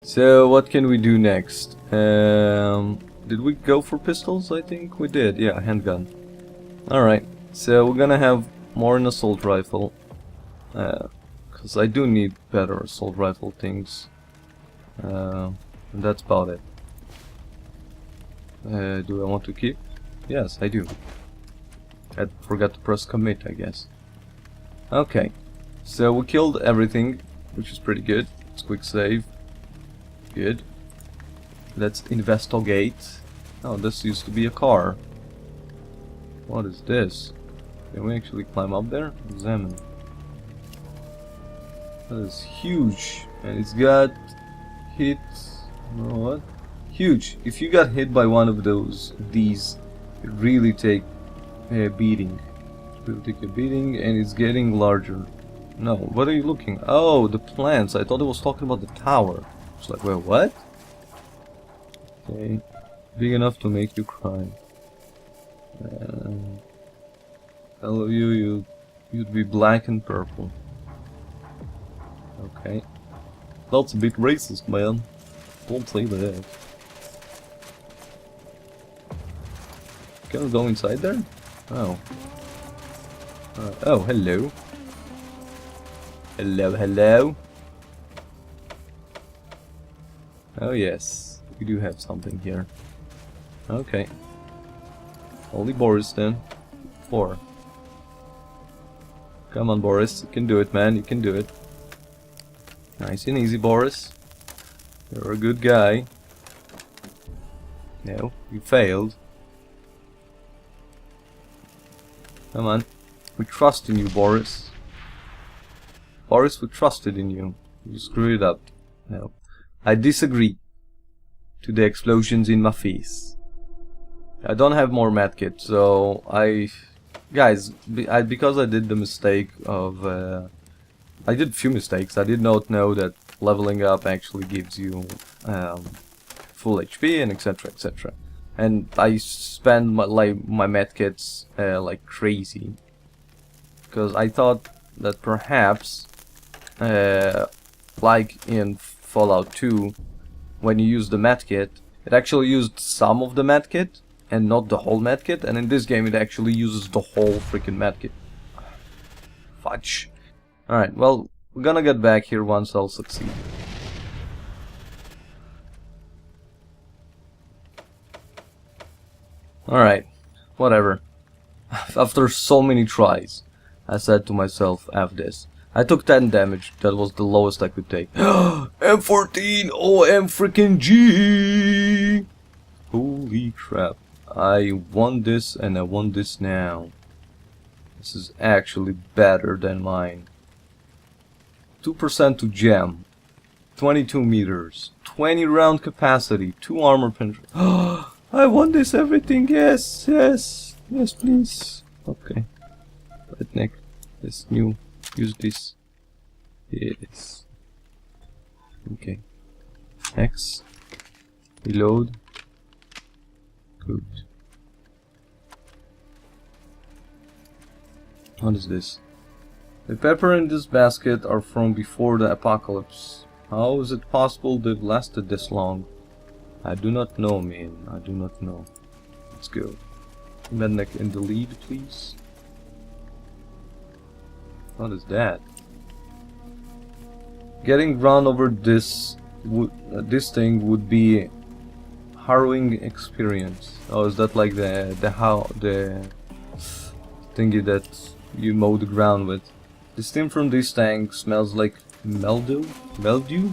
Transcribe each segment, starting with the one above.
So what can we do next? Did we go for pistols? I think we did. Yeah, handgun. Alright, so we're gonna have more an assault rifle. Because I do need better assault rifle things. And that's about it. Do I want to keep? Yes, I do. I forgot to press commit, I guess. Okay, so we killed everything, which is pretty good. Let's quick save. Good. Let's investigate. Oh, this used to be a car. What is this? Can we actually climb up there? Examine. That is huge, and it's got hit. What? Huge. If you got hit by one of these, it really take a beating. It will take a beating, and it's getting larger. No, what are you looking? Oh, the plants. I thought it was talking about the tower. It's like, wait, what? Okay, big enough to make you cry. All of you, you'd be black and purple. Okay, that's a bit racist, man. Don't say that. Can we go inside there? Oh. Oh, hello. Hello, hello. Oh yes, we do have something here. Okay. Only Boris then. 4. Come on, Boris, you can do it, man, you can do it. Nice and easy, Boris. You're a good guy. No, you failed. Come on. We trust in you, Boris. Boris, we trusted in you. You screwed it up. No. I disagree to the explosions in my face. I don't have more medkit, so guys, because I did the mistake of I did a few mistakes. I did not know that leveling up actually gives you full HP and etc, etc. And I spend my medkits like crazy, because I thought that perhaps like in Fallout 2, when you use the medkit, it actually used some of the medkit and not the whole medkit, and in this game it actually uses the whole freaking medkit. Fudge. Alright, well, we're gonna get back here once I'll succeed. Alright, whatever. After so many tries, I said to myself, F this. I took 10 damage, that was the lowest I could take. M14! Oh, M freaking G! Holy crap. I want this and I want this now. This is actually better than mine. 2% to gem. 22 meters. 20 round capacity. 2 armor penetration. I want this everything. Yes, yes. Yes, please. Okay. Right, Nick. This new. Use this. Yes. Okay. X. Reload. Good. What is this? The pepper in this basket are from before the apocalypse. How is it possible they've lasted this long? I do not know, man. I do not know. Let's go. Medneck in the lead, please. What is that? Getting round over this thing would be harrowing experience. Oh, is that like the thingy that you mow the ground with? The steam from this tank smells like mildew. Mildew?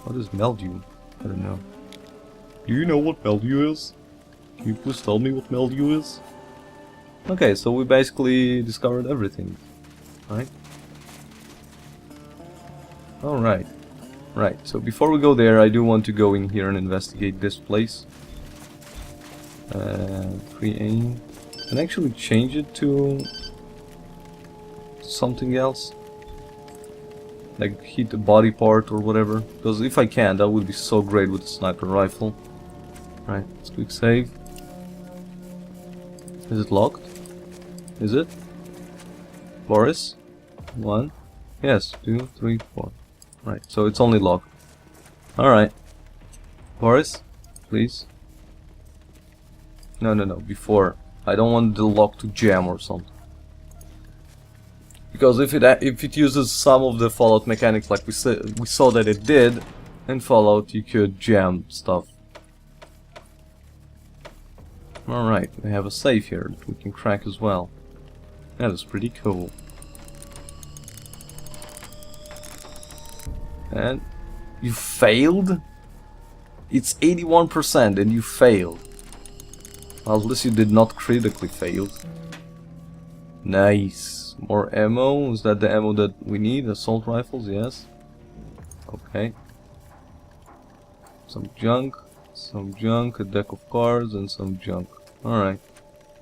What is mildew? I don't know. Do you know what mildew is? Can you please tell me what mildew is? Okay, so we basically discovered everything, right? Alright. Right, so before we go there, I do want to go in here and investigate this place. Free aim. And actually change it to something else. Like hit the body part or whatever. Because if I can, that would be so great with the sniper rifle. Right, let's quick save. Is it locked? Is it? Boris? 1. Yes, 2, 3, 4. Right, so it's only locked. Alright, Boris, please. No, before. I don't want the lock to jam or something. Because if it uses some of the Fallout mechanics like we saw that it did, in Fallout you could jam stuff. Alright, we have a safe here that we can crack as well. That is pretty cool. And you failed? It's 81% and you failed. Well, at least you did not critically fail. Nice. More ammo. Is that the ammo that we need? Assault rifles, yes. Okay. Some junk, a deck of cards, and some junk. Alright.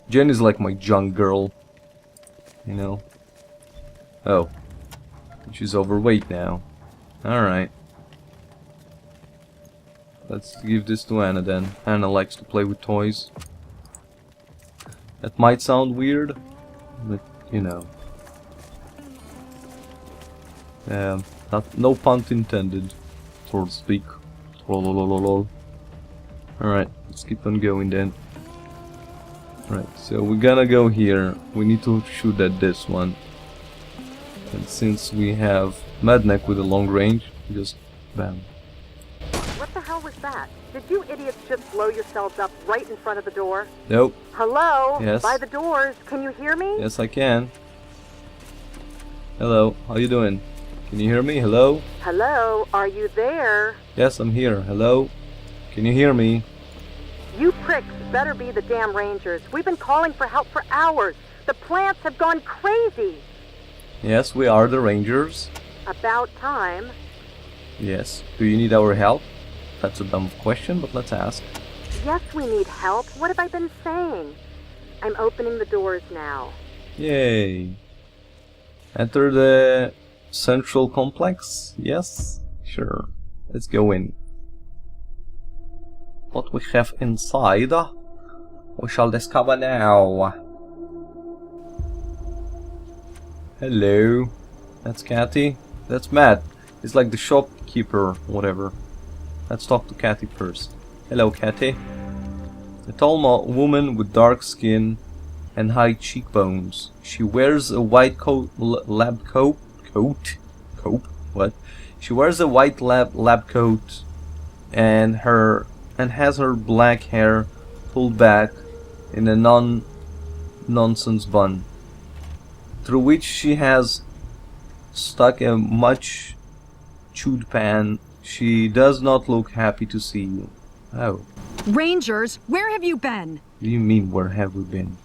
Jen is like my junk girl. You know. Oh. She's overweight now. Alright. Let's give this to Anna then. Anna likes to play with toys. That might sound weird, but you know. No pun intended, so to speak. Alright, let's keep on going then. Right, so we're gonna go here. We need to shoot at this one. And since we have Madneck with a long range, just bam. What the hell was that? Did you idiots just blow yourselves up right in front of the door? Nope. Hello? Yes. By the doors. Can you hear me? Yes, I can. Hello, how you doing? Can you hear me? Hello? Hello? Are you there? Yes, I'm here. Hello? Can you hear me? You pricks better be the damn Rangers. We've been calling for help for hours. The plants have gone crazy. Yes, we are the Rangers. About time. Yes. Do you need our help? That's a dumb question, but let's ask. Yes, we need help. What have I been saying? I'm opening the doors now. Yay. Enter the central complex? Yes? Sure. Let's go in. What we have inside, we shall discover now. Hello. That's Cathy. That's Matt. He's like the shopkeeper, whatever. Let's talk to Cathy first. Hello, Cathy. A tall woman with dark skin and high cheekbones. She wears a white lab coat. What? She wears a white lab coat and has her black hair pulled back in a nonsense bun, through which she has stuck a much chewed pan. She does not look happy to see you. Oh. Rangers, where have you been? What do you mean, where have we been?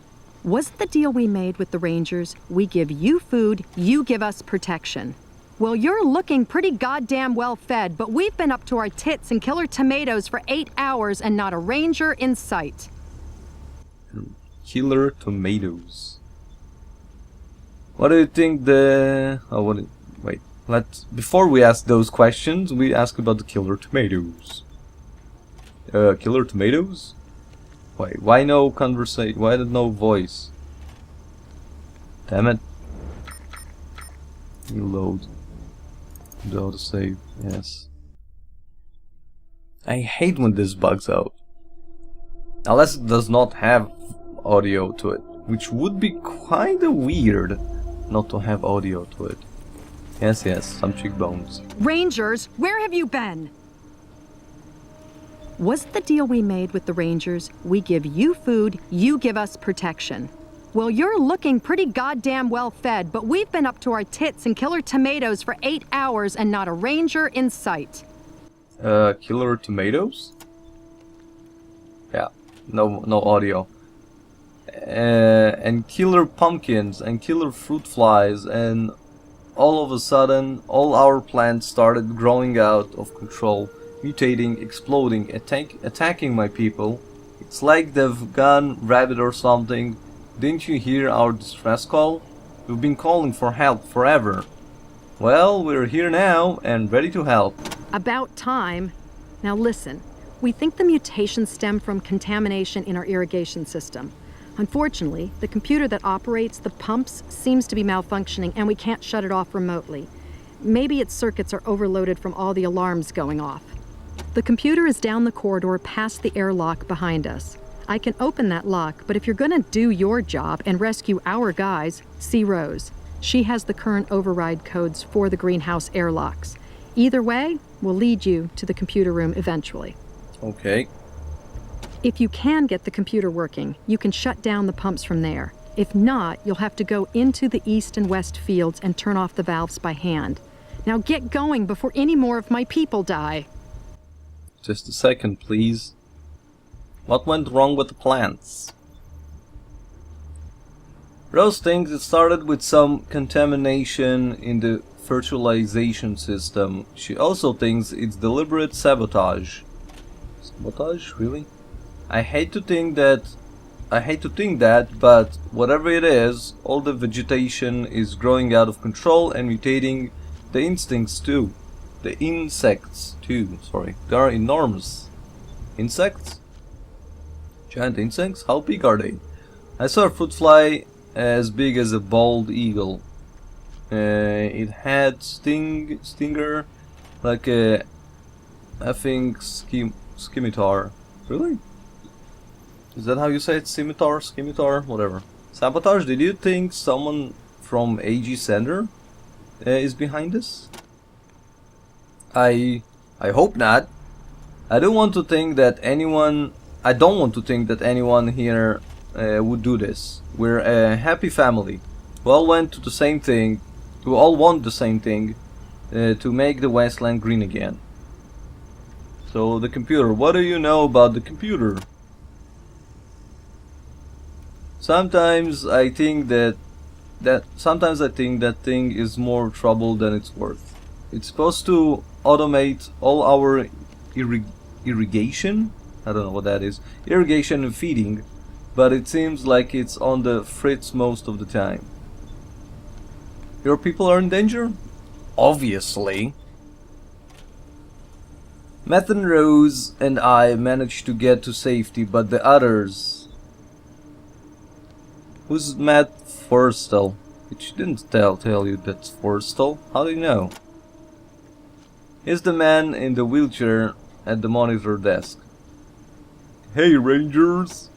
Wasn't the deal we made with the Rangers, we give you food, you give us protection? Well, you're looking pretty goddamn well fed, but we've been up to our tits in killer tomatoes for 8 hours and not a Ranger in sight. Killer tomatoes. What do you think the... Oh, wait. Before we ask those questions, we ask about the killer tomatoes. Killer tomatoes? Wait, why no conversation? Why no voice? Damn it. Reload. Do the save, yes. I hate when this bugs out. Unless it does not have audio to it, which would be kinda weird not to have audio to it. Yes, some cheekbones. Rangers, where have you been? Wasn't the deal we made with the Rangers, we give you food, you give us protection? Well, you're looking pretty goddamn well fed, but we've been up to our tits in killer tomatoes for 8 hours and not a Ranger in sight. Killer tomatoes? Yeah, no audio. And killer pumpkins and killer fruit flies, and all of a sudden all our plants started growing out of control, mutating, exploding, attacking my people. It's like they've gone rabid or something. Didn't you hear our distress call? We've been calling for help forever. Well, we're here now and ready to help. About time. Now listen, we think the mutations stem from contamination in our irrigation system. Unfortunately, the computer that operates the pumps seems to be malfunctioning and we can't shut it off remotely. Maybe its circuits are overloaded from all the alarms going off. The computer is down the corridor past the airlock behind us. I can open that lock, but if you're gonna do your job and rescue our guys, see Rose. She has the current override codes for the greenhouse airlocks. Either way, we'll lead you to the computer room eventually. Okay. If you can get the computer working, you can shut down the pumps from there. If not, you'll have to go into the east and west fields and turn off the valves by hand. Now get going before any more of my people die. Just a second, please. What went wrong with the plants? Rose thinks it started with some contamination in the fertilization system. She also thinks it's deliberate sabotage. Sabotage? Really? I hate to think that, but whatever it is, all the vegetation is growing out of control and mutating the instincts too. The insects too, sorry. They are enormous. Insects? Giant insects? How big are they? I saw a fruit fly as big as a bald eagle. It had stinger like a, I think, scimitar. Really? Is that how you say it? Scimitar? Whatever. Sabotage, did you think someone from AG Sender is behind this? I hope not. I don't want to think that anyone here would do this. We're a happy family. We all want the same thing, to make the Wasteland green again. So the computer, what do you know about the computer? Sometimes I think that thing is more trouble than it's worth. It's supposed to automate all our irrigation. I don't know what that is. Irrigation and feeding, but it seems like it's on the fritz most of the time. Your people are in danger? Obviously. Matt and Rose and I managed to get to safety, but the others... Who's Matt Forstall? It didn't tell you that's Forstall. How do you know? He's the man in the wheelchair at the monitor desk. Hey, Rangers!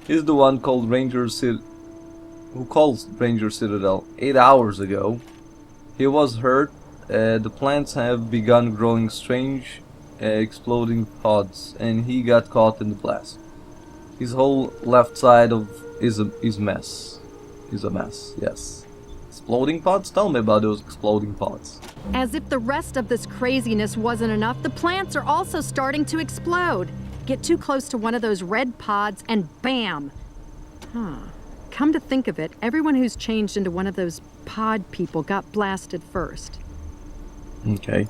He's the one called who calls Ranger Citadel 8 hours ago. He was hurt. The plants have begun growing strange, exploding pods, and he got caught in the blast. His whole left side is a mess. Yes. Exploding pods? Tell me about those exploding pods. As if the rest of this craziness wasn't enough, the plants are also starting to explode. Get too close to one of those red pods and bam! Come to think of it, everyone who's changed into one of those pod people got blasted first. Okay.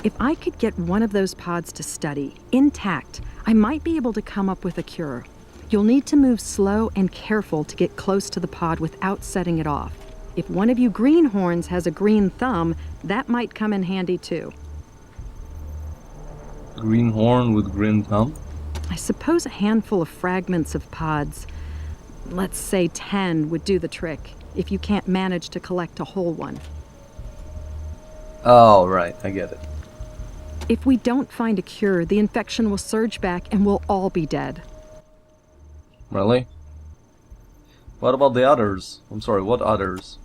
If I could get one of those pods to study, intact, I might be able to come up with a cure. You'll need to move slow and careful to get close to the pod without setting it off. If one of you greenhorns has a green thumb, that might come in handy too. Greenhorn with green thumb? I suppose a handful of fragments of pods, let's say 10, would do the trick, if you can't manage to collect a whole one. Oh, right, I get it. If we don't find a cure, the infection will surge back and we'll all be dead. Really? What about the others? I'm sorry, what others?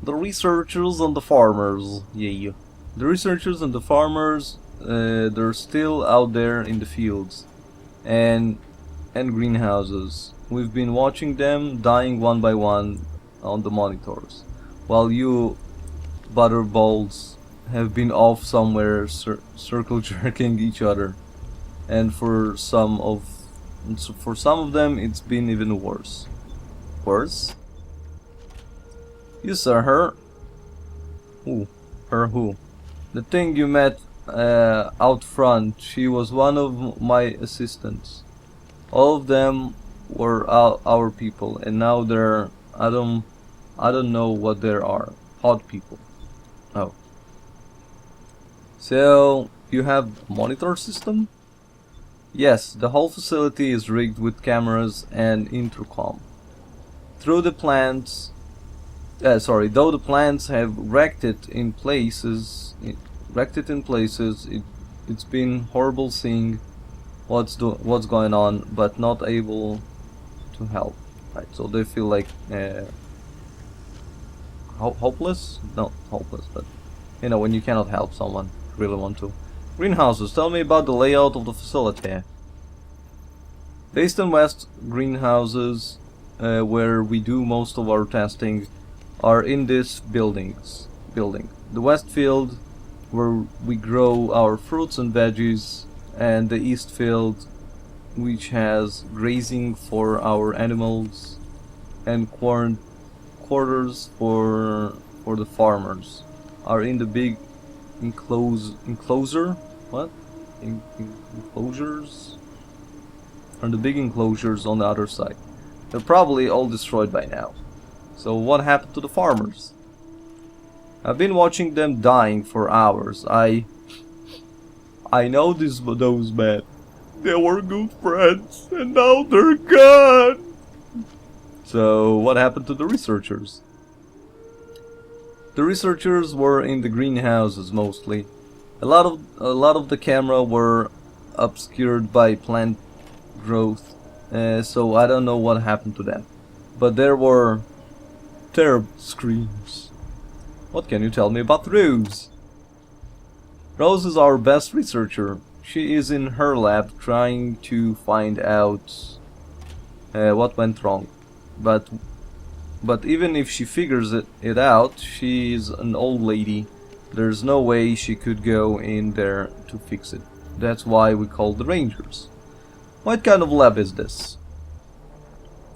The researchers and the farmers. Yeah. The researchers and the farmers, they're still out there in the fields and greenhouses. We've been watching them dying one by one on the monitors, while you butterballs have been off somewhere circle jerking each other, and for some of them it's been even worse. Worse? You saw her? Who? Her who? The thing you met out front. She was one of my assistants. All of them were our people, and now they're I don't know what there are. Pod people. Oh. So you have a monitor system? Yes, the whole facility is rigged with cameras and intercom. Though the plants have wrecked it in places, wrecked it in places. It's been horrible seeing what's going on, but not able to help. Right, so they feel like hopeless? Not hopeless, but you know, when you cannot help someone, really want to. Greenhouses, tell me about the layout of the facility. The East and West greenhouses, where we do most of our testing, are in this building. The West field, where we grow our fruits and veggies, and the East field, which has grazing for our animals and quarters for the farmers, are in the big enclosure. What? Enclosures? Are the big enclosures on the other side. They're probably all destroyed by now. So what happened to the farmers? I've been watching them dying for hours. I know those men. They were good friends, and now they're gone. So what happened to the researchers? The researchers were in the greenhouses mostly. A lot of the camera were obscured by plant growth, so I don't know what happened to them. But there were terrible screams. What can you tell me about Rose? Rose is our best researcher. She is in her lab trying to find out what went wrong. But even if she figures it out, she's an old lady. There's no way she could go in there to fix it. That's why we call the Rangers. What kind of lab is this?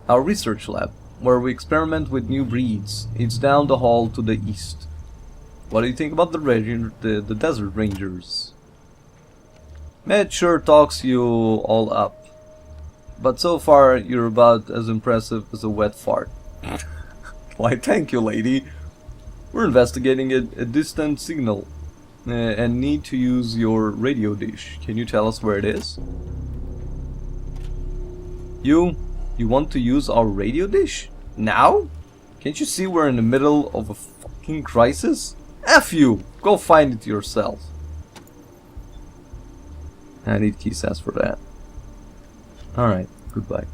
Our research lab, where we experiment with new breeds. It's down the hall to the east. What do you think about the Desert Rangers? Matt sure talks you all up. But so far, you're about as impressive as a wet fart. Why, thank you, lady. We're investigating a distant signal and need to use your radio dish. Can you tell us where it is? You want to use our radio dish? Now? Can't you see we're in the middle of a fucking crisis? F you! Go find it yourself. I need key sets for that. Alright, goodbye.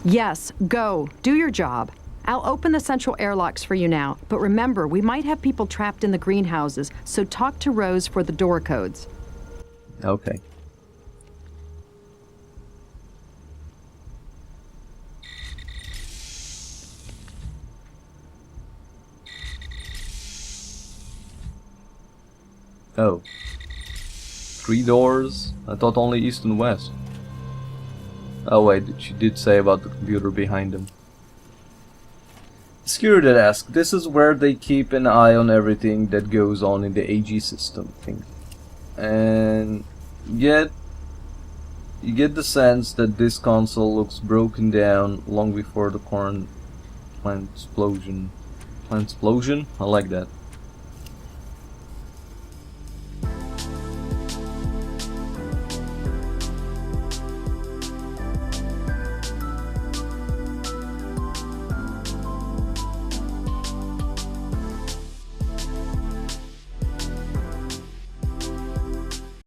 Yes, go. Do your job. I'll open the central airlocks for you now, but remember, we might have people trapped in the greenhouses, so talk to Rose for the door codes. Okay. Oh. 3 doors? I thought only east and west. Oh wait, she did say about the computer behind them. Security desk. This is where they keep an eye on everything that goes on in the AG system thing. And yet, you get the sense that this console looks broken down long before the current plant explosion. Plant explosion? I like that.